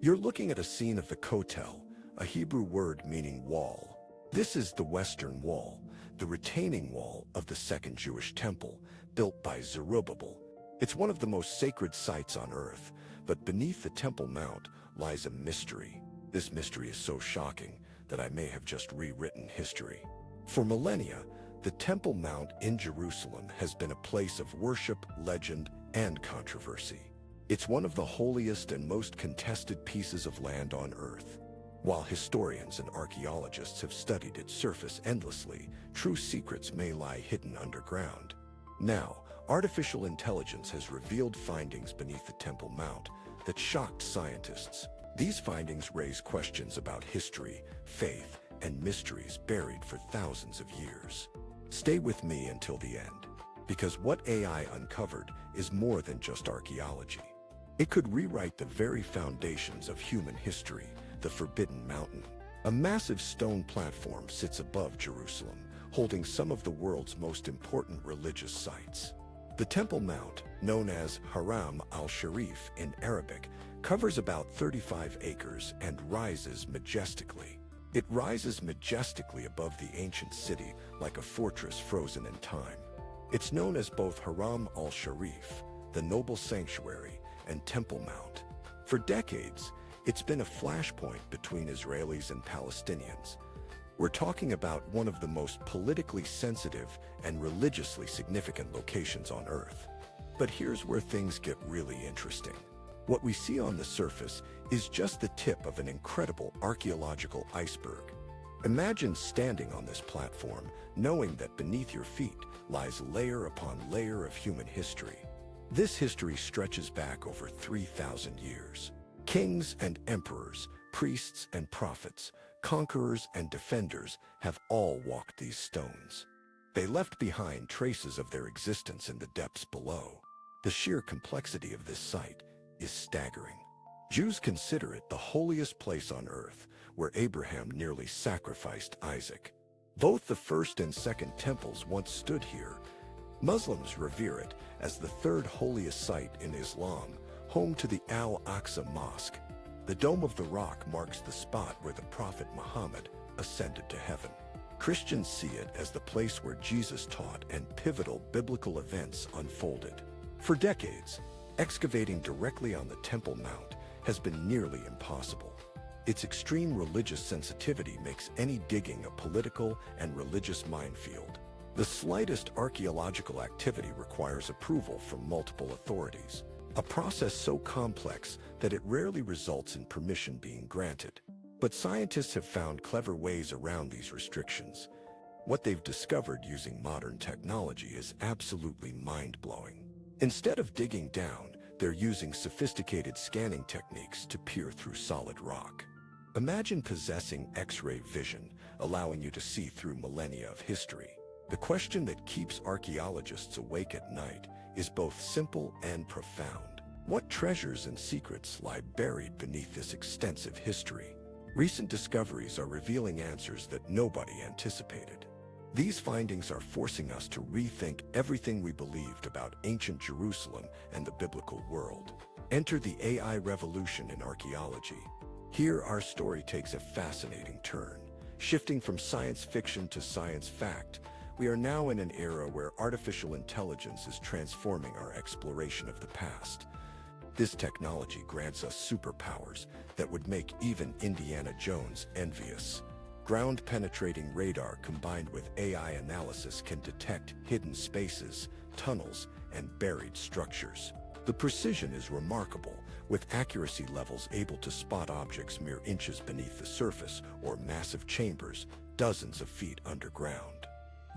You're looking at a scene of the Kotel, a Hebrew word meaning wall. This is the Western Wall, the retaining wall of the Second Jewish Temple, built by Zerubbabel. It's one of the most sacred sites on earth, but beneath the Temple Mount lies a mystery. This mystery is so shocking that I may have just rewritten history. For millennia, the Temple Mount in Jerusalem has been a place of worship, legend, and controversy. It's one of the holiest and most contested pieces of land on earth. While historians and archaeologists have studied its surface endlessly, true secrets may lie hidden underground. Now, artificial intelligence has revealed findings beneath the Temple Mount that shocked scientists. These findings raise questions about history, faith, and mysteries buried for thousands of years. Stay with me until the end, because what AI uncovered is more than just archaeology. It could rewrite the very foundations of human history, the Forbidden Mountain. A massive stone platform sits above Jerusalem, holding some of the world's most important religious sites. The Temple Mount, known as Haram al-Sharif in Arabic, covers about 35 acres and rises majestically. It rises majestically above the ancient city like a fortress frozen in time. It's known as both Haram al-Sharif, the noble sanctuary, and Temple Mount. For decades, it's been a flashpoint between Israelis and Palestinians. We're talking about one of the most politically sensitive and religiously significant locations on Earth. But here's where things get really interesting. What we see on the surface is just the tip of an incredible archaeological iceberg. Imagine standing on this platform, knowing that beneath your feet lies layer upon layer of human history. This history stretches back over 3,000 years. Kings and emperors, priests and prophets, conquerors and defenders have all walked these stones. They left behind traces of their existence in the depths below. The sheer complexity of this site is staggering. Jews consider it the holiest place on earth, where Abraham nearly sacrificed Isaac. Both the first and second temples once stood here. Muslims revere it as the third holiest site in Islam, home to the Al-Aqsa Mosque. The Dome of the Rock marks the spot where the Prophet Muhammad ascended to heaven. Christians see it as the place where Jesus taught and pivotal biblical events unfolded. For decades, excavating directly on the Temple Mount has been nearly impossible. Its extreme religious sensitivity makes any digging a political and religious minefield. The slightest archaeological activity requires approval from multiple authorities, a process so complex that it rarely results in permission being granted. But scientists have found clever ways around these restrictions. What they've discovered using modern technology is absolutely mind-blowing. Instead of digging down, they're using sophisticated scanning techniques to peer through solid rock. Imagine possessing X-ray vision, allowing you to see through millennia of history. The question that keeps archaeologists awake at night is both simple and profound. What treasures and secrets lie buried beneath this extensive history? Recent discoveries are revealing answers that nobody anticipated. These findings are forcing us to rethink everything we believed about ancient Jerusalem and the biblical world. Enter the AI revolution in archaeology. Here, our story takes a fascinating turn. Shifting from science fiction to science fact, we are now in an era where artificial intelligence is transforming our exploration of the past. This technology grants us superpowers that would make even Indiana Jones envious. Ground-penetrating radar combined with AI analysis can detect hidden spaces, tunnels, and buried structures. The precision is remarkable, with accuracy levels able to spot objects mere inches beneath the surface or massive chambers dozens of feet underground.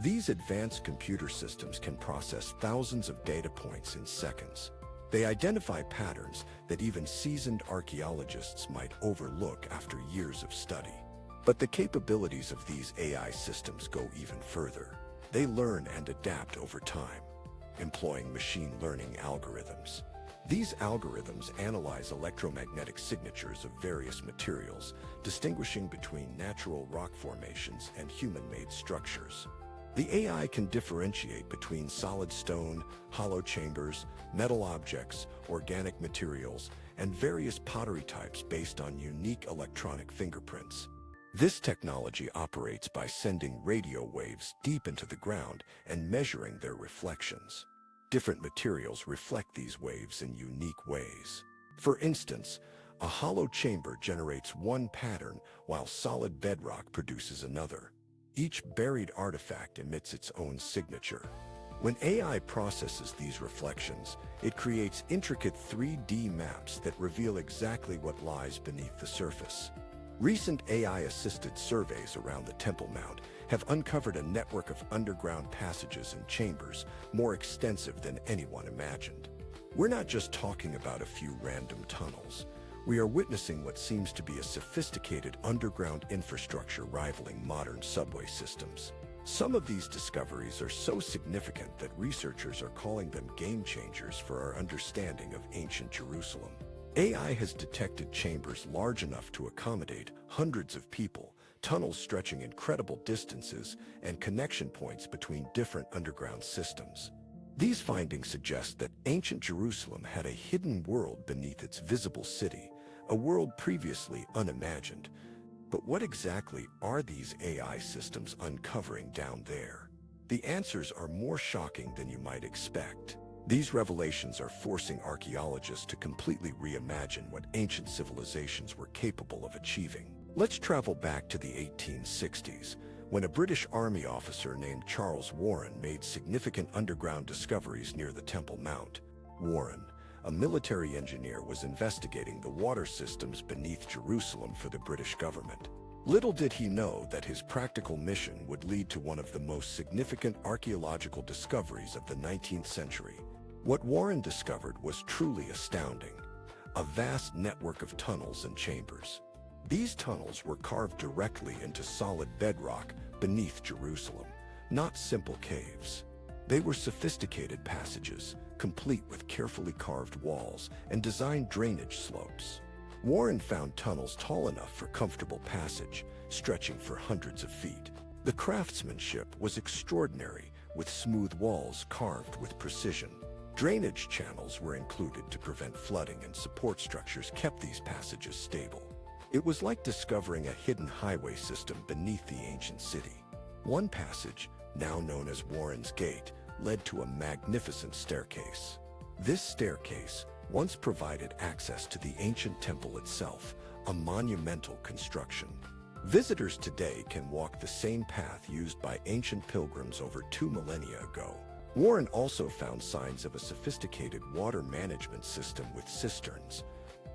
These advanced computer systems can process thousands of data points in seconds. They identify patterns that even seasoned archaeologists might overlook after years of study. But the capabilities of these AI systems go even further. They learn and adapt over time, employing machine learning algorithms. These algorithms analyze electromagnetic signatures of various materials, distinguishing between natural rock formations and human-made structures. The AI can differentiate between solid stone, hollow chambers, metal objects, organic materials, and various pottery types based on unique electronic fingerprints. This technology operates by sending radio waves deep into the ground and measuring their reflections. Different materials reflect these waves in unique ways. For instance, a hollow chamber generates one pattern while solid bedrock produces another. Each buried artifact emits its own signature. When AI processes these reflections, it creates intricate 3D maps that reveal exactly what lies beneath the surface. Recent AI-assisted surveys around the Temple Mount have uncovered a network of underground passages and chambers more extensive than anyone imagined. We're not just talking about a few random tunnels. We are witnessing what seems to be a sophisticated underground infrastructure rivaling modern subway systems. Some of these discoveries are so significant that researchers are calling them game changers for our understanding of ancient Jerusalem. AI has detected chambers large enough to accommodate hundreds of people, tunnels stretching incredible distances, and connection points between different underground systems. These findings suggest that ancient Jerusalem had a hidden world beneath its visible city, a world previously unimagined. But what exactly are these AI systems uncovering down there? The answers are more shocking than you might expect. These revelations are forcing archaeologists to completely reimagine what ancient civilizations were capable of achieving. Let's travel back to the 1860s, when a British Army officer named Charles Warren made significant underground discoveries near the Temple Mount. Warren, a military engineer, was investigating the water systems beneath Jerusalem for the British government. Little did he know that his practical mission would lead to one of the most significant archaeological discoveries of the 19th century. What Warren discovered was truly astounding: a vast network of tunnels and chambers. These tunnels were carved directly into solid bedrock beneath Jerusalem, not simple caves. They were sophisticated passages, complete with carefully carved walls and designed drainage slopes. Warren found tunnels tall enough for comfortable passage, stretching for hundreds of feet. The craftsmanship was extraordinary, with smooth walls carved with precision. Drainage channels were included to prevent flooding, and support structures kept these passages stable. It was like discovering a hidden highway system beneath the ancient city. One passage, now known as Warren's Gate, led to a magnificent staircase. This staircase once provided access to the ancient temple itself, a monumental construction. Visitors today can walk the same path used by ancient pilgrims over 2 millennia ago. Warren also found signs of a sophisticated water management system with cisterns.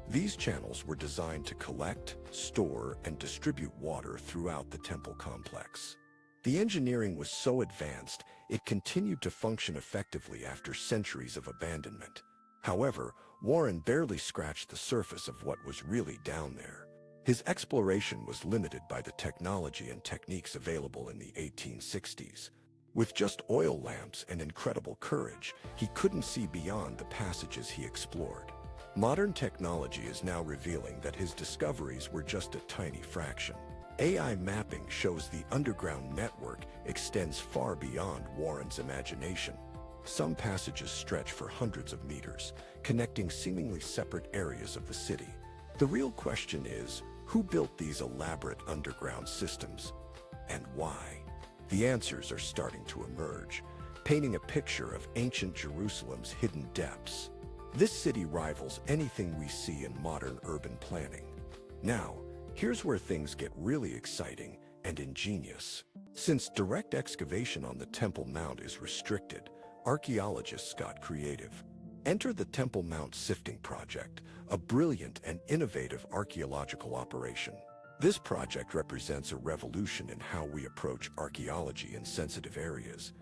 These channels were designed to collect, store, and distribute water throughout the temple complex. The engineering was so advanced, it continued to function effectively after centuries of abandonment. However, Warren barely scratched the surface of what was really down there. His exploration was limited by the technology and techniques available in the 1860s. With just oil lamps and incredible courage, he couldn't see beyond the passages he explored. Modern technology is now revealing that his discoveries were just a tiny fraction. AI mapping shows the underground network extends far beyond Warren's imagination. Some passages stretch for hundreds of meters, connecting seemingly separate areas of the city. The real question is, who built these elaborate underground systems, and why? The answers are starting to emerge, painting a picture of ancient Jerusalem's hidden depths. This city rivals anything we see in modern urban planning. Now, here's where things get really exciting and ingenious. Since direct excavation on the Temple Mount is restricted, archaeologists got creative. Enter the Temple Mount Sifting Project, a brilliant and innovative archaeological operation. This project represents a revolution in how we approach archaeology in sensitive areas.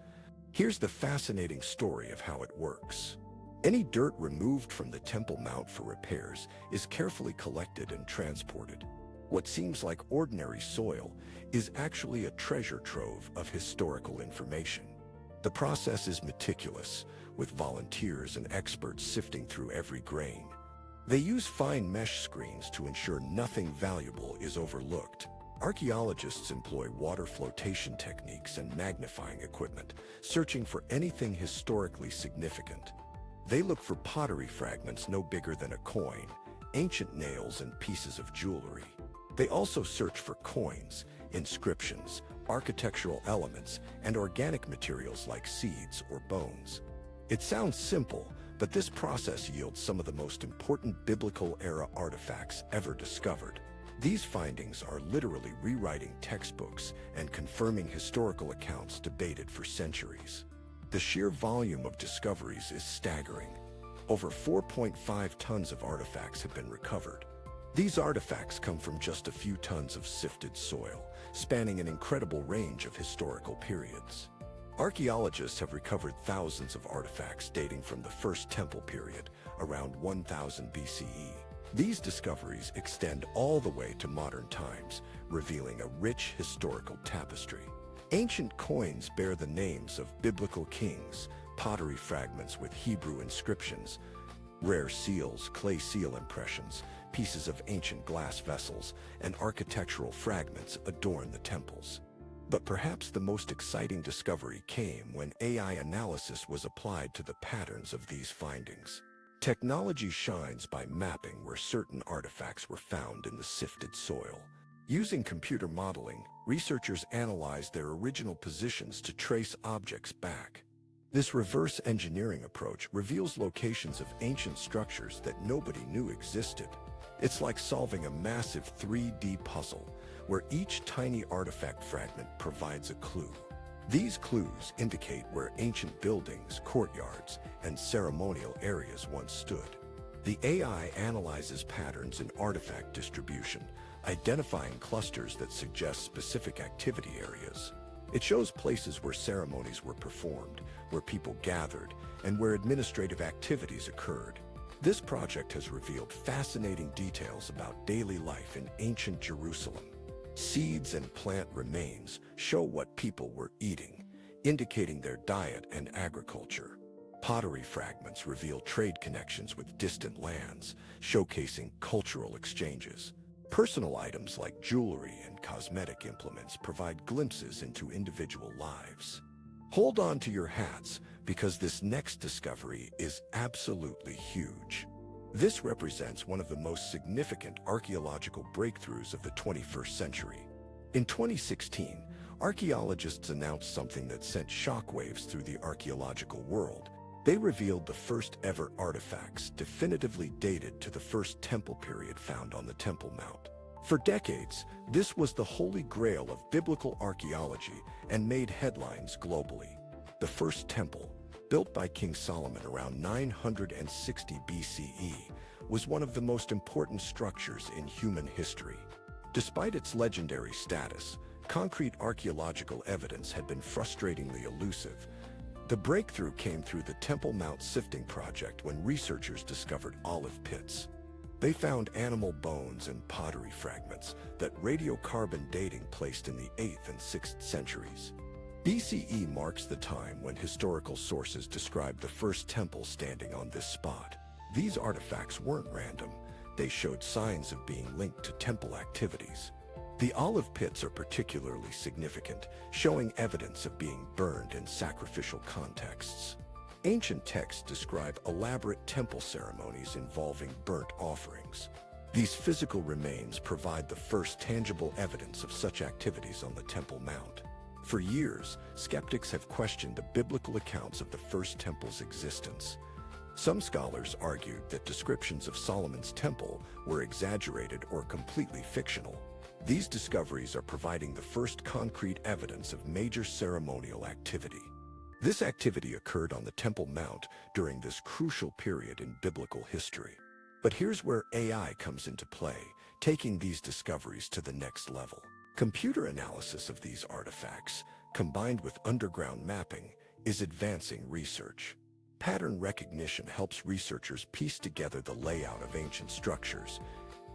Here's the fascinating story of how it works. Any dirt removed from the Temple Mount for repairs is carefully collected and transported. What seems like ordinary soil is actually a treasure trove of historical information. The process is meticulous, with volunteers and experts sifting through every grain. They use fine mesh screens to ensure nothing valuable is overlooked. Archaeologists employ water flotation techniques and magnifying equipment, searching for anything historically significant. They look for pottery fragments no bigger than a coin, ancient nails and pieces of jewelry. They also search for coins, inscriptions, architectural elements, and organic materials like seeds or bones. It sounds simple, but this process yields some of the most important biblical-era artifacts ever discovered. These findings are literally rewriting textbooks and confirming historical accounts debated for centuries. The sheer volume of discoveries is staggering. Over 4.5 tons of artifacts have been recovered. These artifacts come from just a few tons of sifted soil, spanning an incredible range of historical periods. Archaeologists have recovered thousands of artifacts dating from the First Temple period, around 1000 BCE. These discoveries extend all the way to modern times, revealing a rich historical tapestry. Ancient coins bear the names of biblical kings, pottery fragments with Hebrew inscriptions, rare seals, clay seal impressions, pieces of ancient glass vessels, and architectural fragments adorn the temples. But perhaps the most exciting discovery came when AI analysis was applied to the patterns of these findings. Technology shines by mapping where certain artifacts were found in the sifted soil. Using computer modeling, researchers analyzed their original positions to trace objects back. This reverse engineering approach reveals locations of ancient structures that nobody knew existed. It's like solving a massive 3D puzzle, where each tiny artifact fragment provides a clue. These clues indicate where ancient buildings, courtyards, and ceremonial areas once stood. The AI analyzes patterns in artifact distribution, identifying clusters that suggest specific activity areas. It shows places where ceremonies were performed, where people gathered, and where administrative activities occurred. This project has revealed fascinating details about daily life in ancient Jerusalem. Seeds and plant remains show what people were eating, indicating their diet and agriculture. Pottery fragments reveal trade connections with distant lands, showcasing cultural exchanges. Personal items like jewelry and cosmetic implements provide glimpses into individual lives. Hold on to your hats, because this next discovery is absolutely huge. This represents one of the most significant archaeological breakthroughs of the 21st century. In 2016, archaeologists announced something that sent shockwaves through the archaeological world. They revealed the first ever artifacts definitively dated to the First Temple period found on the Temple Mount. For decades, this was the holy grail of biblical archaeology and made headlines globally. The First Temple, built by King Solomon around 960 BCE, was one of the most important structures in human history. Despite its legendary status, concrete archaeological evidence had been frustratingly elusive. The breakthrough came through the Temple Mount Sifting Project when researchers discovered olive pits. They found animal bones and pottery fragments that radiocarbon dating placed in the 8th and 6th centuries. BCE marks the time when historical sources describe the first temple standing on this spot. These artifacts weren't random. They showed signs of being linked to temple activities. The olive pits are particularly significant, showing evidence of being burned in sacrificial contexts. Ancient texts describe elaborate temple ceremonies involving burnt offerings. These physical remains provide the first tangible evidence of such activities on the Temple Mount. For years, skeptics have questioned the biblical accounts of the First Temple's existence. Some scholars argued that descriptions of Solomon's temple were exaggerated or completely fictional. These discoveries are providing the first concrete evidence of major ceremonial activity. This activity occurred on the Temple Mount during this crucial period in biblical history. But here's where AI comes into play, taking these discoveries to the next level. Computer analysis of these artifacts, combined with underground mapping, is advancing research. Pattern recognition helps researchers piece together the layout of ancient structures.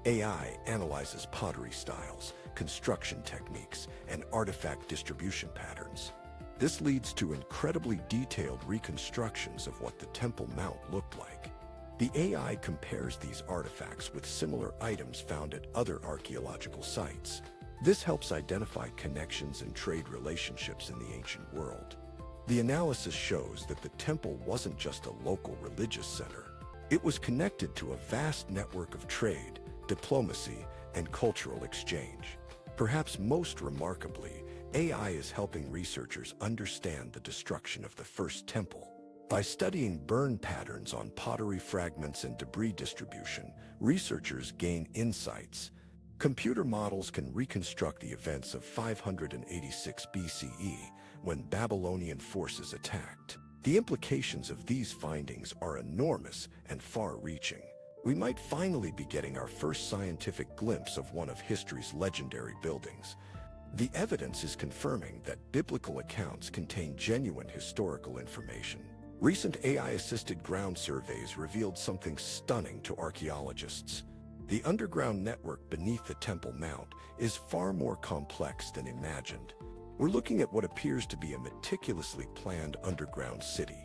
AI analyzes pottery styles, construction techniques, and artifact distribution patterns. This leads to incredibly detailed reconstructions of what the Temple Mount looked like. The AI compares these artifacts with similar items found at other archaeological sites. This helps identify connections and trade relationships in the ancient world. The analysis shows that the temple wasn't just a local religious center. It was connected to a vast network of trade, diplomacy, and cultural exchange. Perhaps most remarkably, AI is helping researchers understand the destruction of the first temple. By studying burn patterns on pottery fragments and debris distribution, researchers gain insights. Computer models can reconstruct the events of 586 BCE, when Babylonian forces attacked. The implications of these findings are enormous and far-reaching. We might finally be getting our first scientific glimpse of one of history's legendary buildings. The evidence is confirming that biblical accounts contain genuine historical information. Recent AI-assisted ground surveys revealed something stunning to archaeologists. The underground network beneath the Temple Mount is far more complex than imagined. We're looking at what appears to be a meticulously planned underground city.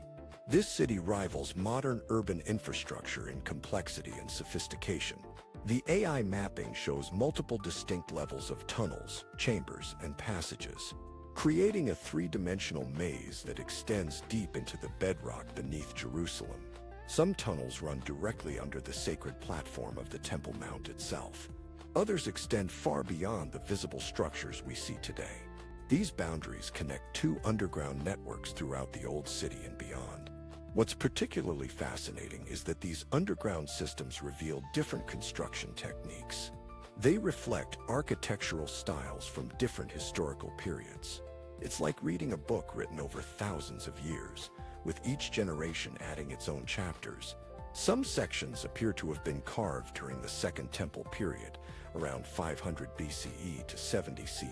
This city rivals modern urban infrastructure in complexity and sophistication. The AI mapping shows multiple distinct levels of tunnels, chambers, and passages, creating a three-dimensional maze that extends deep into the bedrock beneath Jerusalem. Some tunnels run directly under the sacred platform of the Temple Mount itself. Others extend far beyond the visible structures we see today. These boundaries connect two underground networks throughout the Old City and beyond. What's particularly fascinating is that these underground systems reveal different construction techniques. They reflect architectural styles from different historical periods. It's like reading a book written over thousands of years, with each generation adding its own chapters. Some sections appear to have been carved during the Second Temple period, around 500 BCE to 70 CE.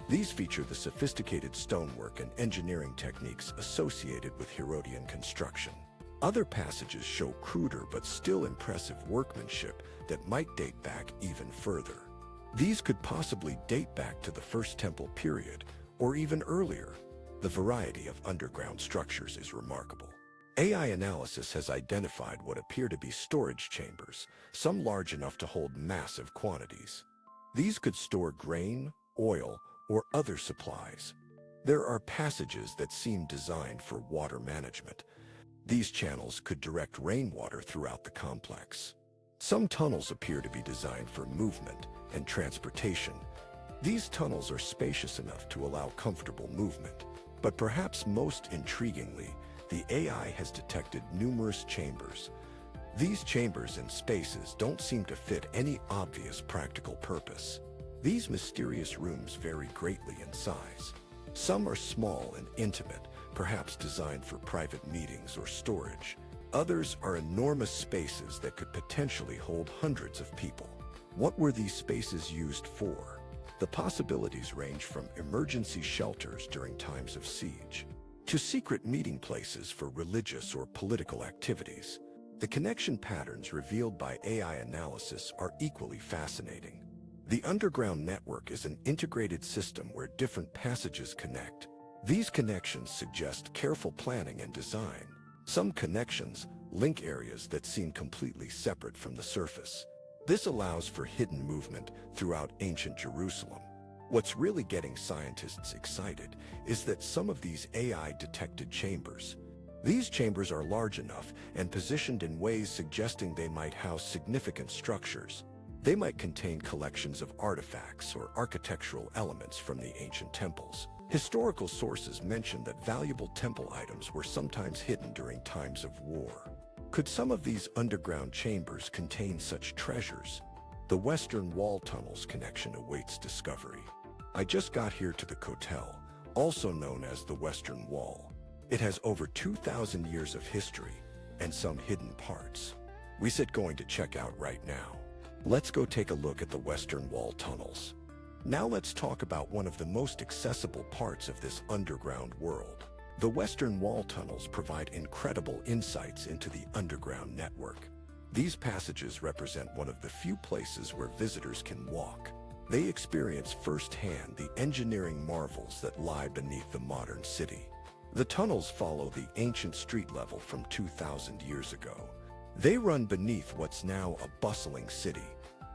These feature the sophisticated stonework and engineering techniques associated with Herodian construction. Other passages show cruder but still impressive workmanship that might date back even further. These could possibly date back to the First Temple period, or even earlier. The variety of underground structures is remarkable. AI analysis has identified what appear to be storage chambers, some large enough to hold massive quantities. These could store grain, oil, or other supplies. There are passages that seem designed for water management. These channels could direct rainwater throughout the complex. Some tunnels appear to be designed for movement and transportation. These tunnels are spacious enough to allow comfortable movement. But perhaps most intriguingly, the AI has detected numerous chambers. These chambers and spaces don't seem to fit any obvious practical purpose. These mysterious rooms vary greatly in size. Some are small and intimate, perhaps designed for private meetings or storage. Others are enormous spaces that could potentially hold hundreds of people. What were these spaces used for? The possibilities range from emergency shelters during times of siege to secret meeting places for religious or political activities. The connection patterns revealed by AI analysis are equally fascinating. The underground network is an integrated system where different passages connect. These connections suggest careful planning and design. Some connections link areas that seem completely separate from the surface. This allows for hidden movement throughout ancient Jerusalem. What's really getting scientists excited is that some of these AI-detected chambers. These chambers are large enough and positioned in ways suggesting they might house significant structures. They might contain collections of artifacts or architectural elements from the ancient temples. Historical sources mention that valuable temple items were sometimes hidden during times of war. Could some of these underground chambers contain such treasures? The Western Wall Tunnel's connection awaits discovery. I just got here to the Kotel, also known as the Western Wall. It has over 2,000 years of history and some hidden parts. We said going to check out right now. Let's go take a look at the Western Wall tunnels. Now let's talk about one of the most accessible parts of this underground world. The Western Wall tunnels provide incredible insights into the underground network. These passages represent one of the few places where visitors can walk. They experience firsthand the engineering marvels that lie beneath the modern city. The tunnels follow the ancient street level from 2,000 years ago. They run beneath what's now a bustling city.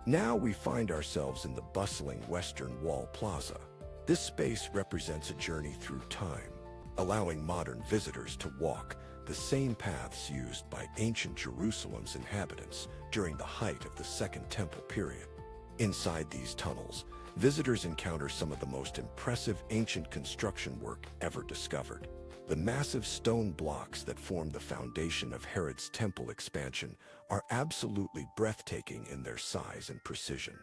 Now we find ourselves in the bustling Western Wall Plaza. This space represents a journey through time. allowing modern visitors to walk the same paths used by ancient Jerusalem's inhabitants during the height of the Second Temple period. Inside these tunnels, visitors encounter some of the most impressive ancient construction work ever discovered. The massive stone blocks that form the foundation of Herod's temple expansion are absolutely breathtaking in their size and precision.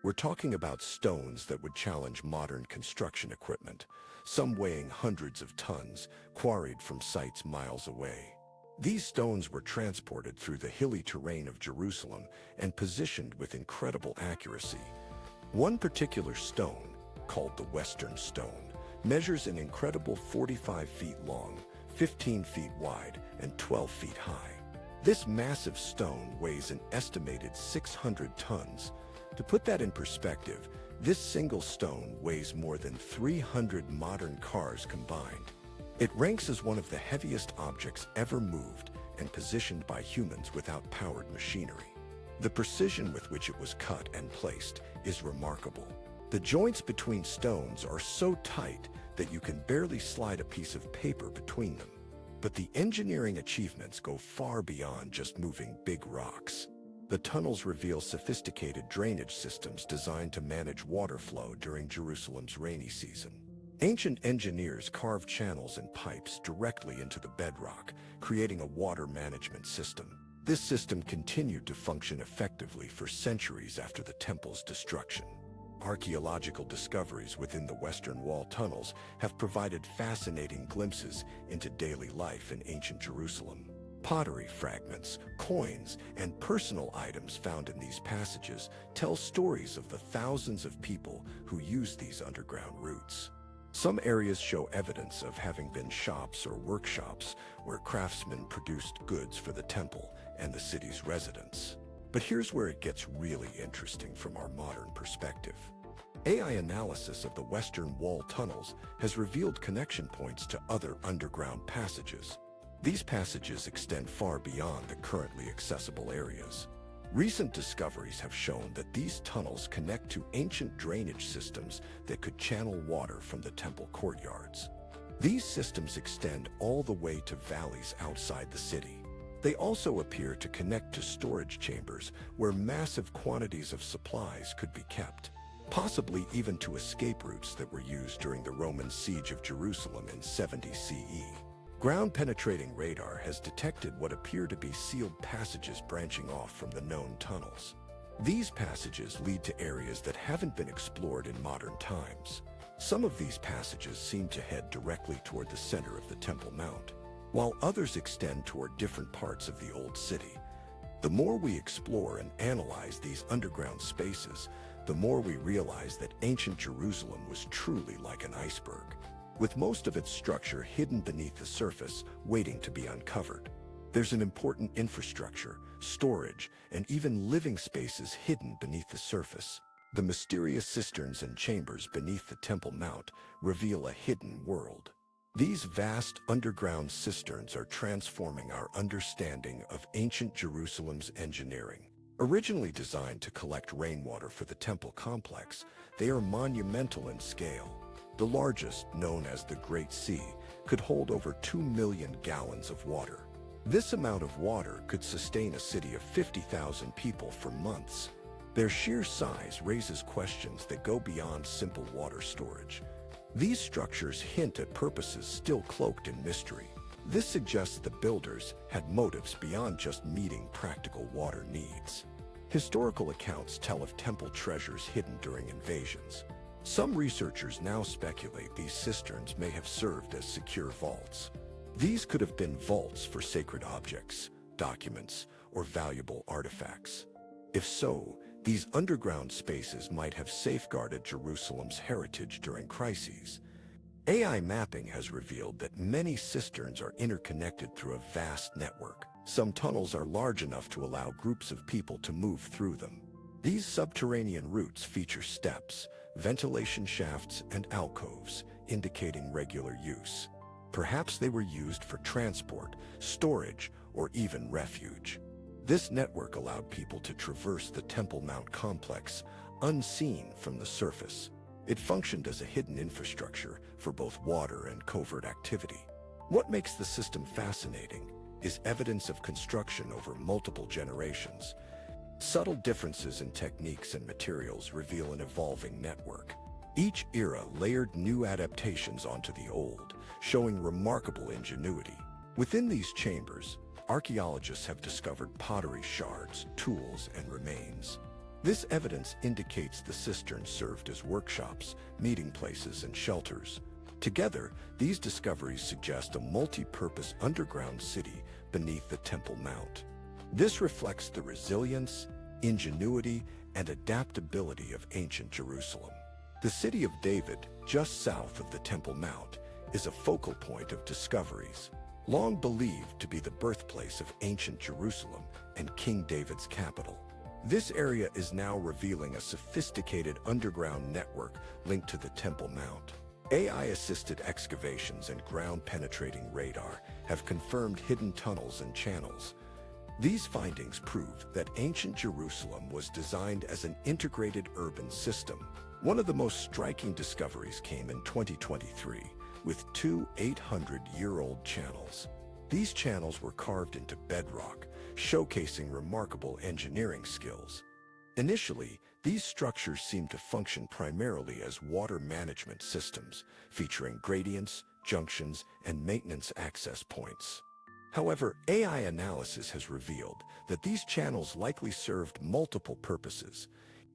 We're talking about stones that would challenge modern construction equipment, some weighing hundreds of tons, quarried from sites miles away. These stones were transported through the hilly terrain of Jerusalem and positioned with incredible accuracy. One particular stone, called the Western Stone, measures an incredible 45 feet long, 15 feet wide, and 12 feet high. This massive stone weighs an estimated 600 tons. To put that in perspective, this single stone weighs more than 300 modern cars combined. It ranks as one of the heaviest objects ever moved and positioned by humans without powered machinery. The precision with which it was cut and placed is remarkable. The joints between stones are so tight that you can barely slide a piece of paper between them. But the engineering achievements go far beyond just moving big rocks. The tunnels reveal sophisticated drainage systems designed to manage water flow during Jerusalem's rainy season. Ancient engineers carved channels and pipes directly into the bedrock, creating a water management system. This system continued to function effectively for centuries after the temple's destruction. Archaeological discoveries within the Western Wall tunnels have provided fascinating glimpses into daily life in ancient Jerusalem. Pottery fragments, coins, and personal items found in these passages tell stories of the thousands of people who used these underground routes. Some areas show evidence of having been shops or workshops where craftsmen produced goods for the temple and the city's residents. But here's where it gets really interesting from our modern perspective. AI analysis of the Western Wall tunnels has revealed connection points to other underground passages. These passages extend far beyond the currently accessible areas. Recent discoveries have shown that these tunnels connect to ancient drainage systems that could channel water from the temple courtyards. These systems extend all the way to valleys outside the city. They also appear to connect to storage chambers where massive quantities of supplies could be kept, possibly even to escape routes that were used during the Roman siege of Jerusalem in 70 CE. Ground-penetrating radar has detected what appear to be sealed passages branching off from the known tunnels. These passages lead to areas that haven't been explored in modern times. Some of these passages seem to head directly toward the center of the Temple Mount, while others extend toward different parts of the Old City. The more we explore and analyze these underground spaces, the more we realize that ancient Jerusalem was truly like an iceberg, with most of its structure hidden beneath the surface, waiting to be uncovered. There's an important infrastructure, storage, and even living spaces hidden beneath the surface. The mysterious cisterns and chambers beneath the Temple Mount reveal a hidden world. These vast underground cisterns are transforming our understanding of ancient Jerusalem's engineering. Originally designed to collect rainwater for the temple complex, they are monumental in scale. The largest, known as the Great Sea, could hold over 2 million gallons of water. This amount of water could sustain a city of 50,000 people for months. Their sheer size raises questions that go beyond simple water storage. These structures hint at purposes still cloaked in mystery. This suggests the builders had motives beyond just meeting practical water needs. Historical accounts tell of temple treasures hidden during invasions. Some researchers now speculate these cisterns may have served as secure vaults. These could have been vaults for sacred objects, documents, or valuable artifacts. If so, these underground spaces might have safeguarded Jerusalem's heritage during crises. AI mapping has revealed that many cisterns are interconnected through a vast network. Some tunnels are large enough to allow groups of people to move through them. These subterranean routes feature steps, ventilation shafts, and alcoves, indicating regular use. Perhaps they were used for transport, storage, or even refuge. This network allowed people to traverse the Temple Mount complex unseen from the surface. It functioned as a hidden infrastructure for both water and covert activity. What makes the system fascinating is evidence of construction over multiple generations. Subtle differences in techniques and materials reveal an evolving network. Each era layered new adaptations onto the old, showing remarkable ingenuity. Within these chambers, archaeologists have discovered pottery shards, tools, and remains. This evidence indicates the cisterns served as workshops, meeting places, and shelters. Together, these discoveries suggest a multi-purpose underground city beneath the Temple Mount. This reflects the resilience, ingenuity, and adaptability of ancient Jerusalem. The city of David, just south of the Temple Mount, is a focal point of discoveries. Long believed to be the birthplace of ancient Jerusalem and King David's capital. This area is now revealing a sophisticated underground network linked to the Temple Mount. AI-assisted excavations and ground-penetrating radar have confirmed hidden tunnels and channels. These findings prove that ancient Jerusalem was designed as an integrated urban system. One of the most striking discoveries came in 2023, with two 800-year-old channels. These channels were carved into bedrock, showcasing remarkable engineering skills. Initially, these structures seemed to function primarily as water management systems, featuring gradients, junctions, and maintenance access points. However, AI analysis has revealed that these channels likely served multiple purposes.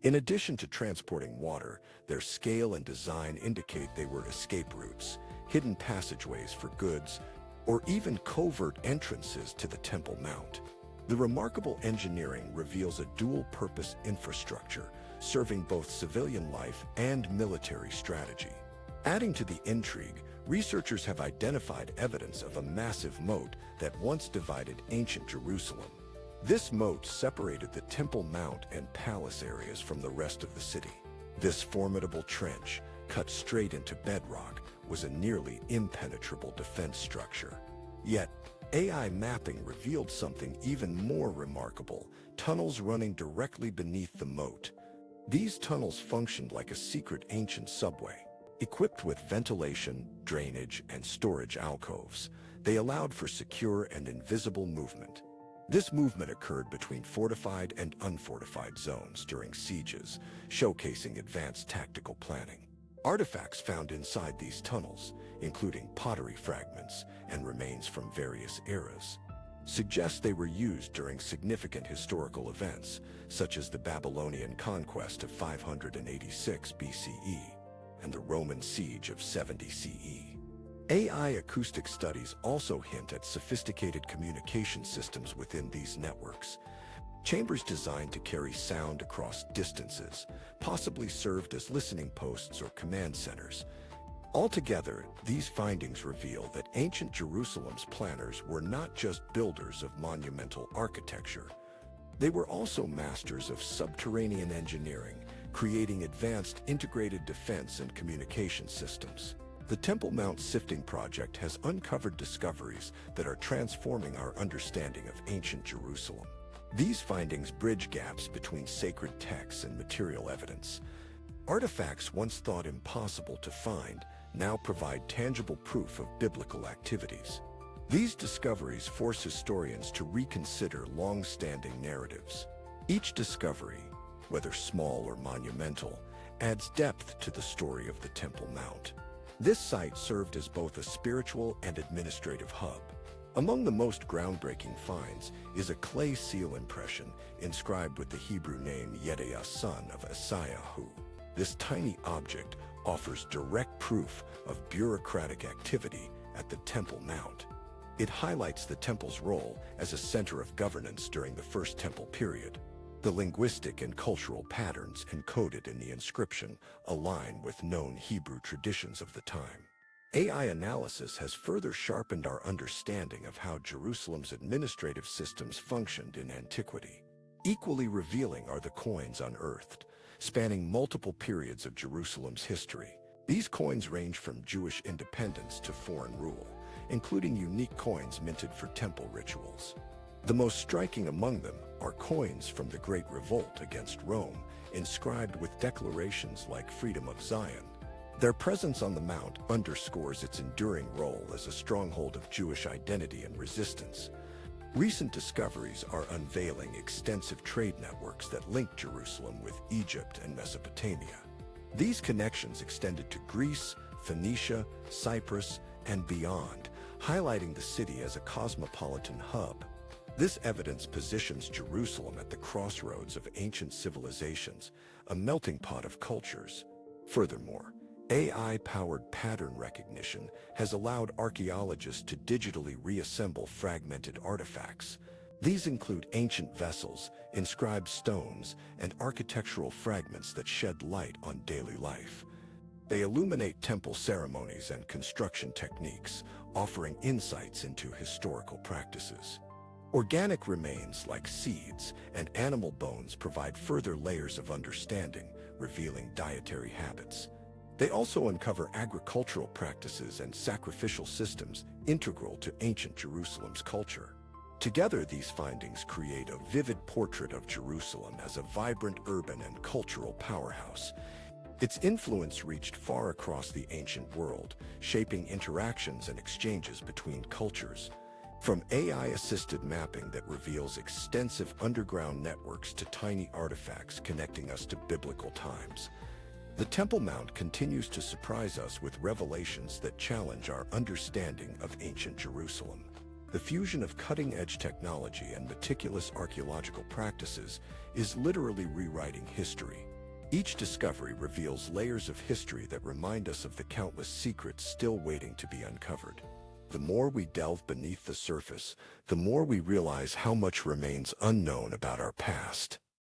In addition to transporting water, their scale and design indicate they were escape routes, hidden passageways for goods, or even covert entrances to the Temple Mount. The remarkable engineering reveals a dual-purpose infrastructure, serving both civilian life and military strategy. Adding to the intrigue, researchers have identified evidence of a massive moat that once divided ancient Jerusalem. This moat separated the Temple Mount and palace areas from the rest of the city. This formidable trench, cut straight into bedrock, was a nearly impenetrable defense structure. Yet, AI mapping revealed something even more remarkable: tunnels running directly beneath the moat. These tunnels functioned like a secret ancient subway. Equipped with ventilation, drainage, and storage alcoves, they allowed for secure and invisible movement. This movement occurred between fortified and unfortified zones during sieges, showcasing advanced tactical planning. Artifacts found inside these tunnels, including pottery fragments and remains from various eras, suggest they were used during significant historical events, such as the Babylonian conquest of 586 BCE and the Roman siege of 70 CE. AI acoustic studies also hint at sophisticated communication systems within these networks. Chambers designed to carry sound across distances, possibly served as listening posts or command centers. Altogether, these findings reveal that ancient Jerusalem's planners were not just builders of monumental architecture. They were also masters of subterranean engineering, creating advanced integrated defense and communication systems. The Temple Mount Sifting Project has uncovered discoveries that are transforming our understanding of ancient Jerusalem. These findings bridge gaps between sacred texts and material evidence. Artifacts once thought impossible to find now provide tangible proof of biblical activities. These discoveries force historians to reconsider long-standing narratives. Each discovery, whether small or monumental, adds depth to the story of the Temple Mount. This site served as both a spiritual and administrative hub. Among the most groundbreaking finds is a clay seal impression inscribed with the Hebrew name Yedaya, son of Esaiahu. This tiny object offers direct proof of bureaucratic activity at the Temple Mount. It highlights the temple's role as a center of governance during the First Temple period. The linguistic and cultural patterns encoded in the inscription align with known Hebrew traditions of the time. AI analysis has further sharpened our understanding of how Jerusalem's administrative systems functioned in antiquity. Equally revealing are the coins unearthed, spanning multiple periods of Jerusalem's history. These coins range from Jewish independence to foreign rule, including unique coins minted for temple rituals. The most striking among them are coins from the Great Revolt against Rome inscribed with declarations like Freedom of Zion. Their presence on the mount underscores its enduring role as a stronghold of Jewish identity and resistance. Recent discoveries are unveiling extensive trade networks that link Jerusalem with Egypt and Mesopotamia. These connections extended to Greece, Phoenicia, Cyprus, and beyond, highlighting the city as a cosmopolitan hub. This evidence positions Jerusalem at the crossroads of ancient civilizations, a melting pot of cultures. Furthermore, AI-powered pattern recognition has allowed archaeologists to digitally reassemble fragmented artifacts. These include ancient vessels, inscribed stones, and architectural fragments that shed light on daily life. They illuminate temple ceremonies and construction techniques, offering insights into historical practices. Organic remains like seeds and animal bones provide further layers of understanding, revealing dietary habits. They also uncover agricultural practices and sacrificial systems integral to ancient Jerusalem's culture. Together, these findings create a vivid portrait of Jerusalem as a vibrant urban and cultural powerhouse. Its influence reached far across the ancient world, shaping interactions and exchanges between cultures. From AI-assisted mapping that reveals extensive underground networks to tiny artifacts connecting us to biblical times, the Temple Mount continues to surprise us with revelations that challenge our understanding of ancient Jerusalem. The fusion of cutting-edge technology and meticulous archaeological practices is literally rewriting history. Each discovery reveals layers of history that remind us of the countless secrets still waiting to be uncovered. The more we delve beneath the surface, the more we realize how much remains unknown about our past.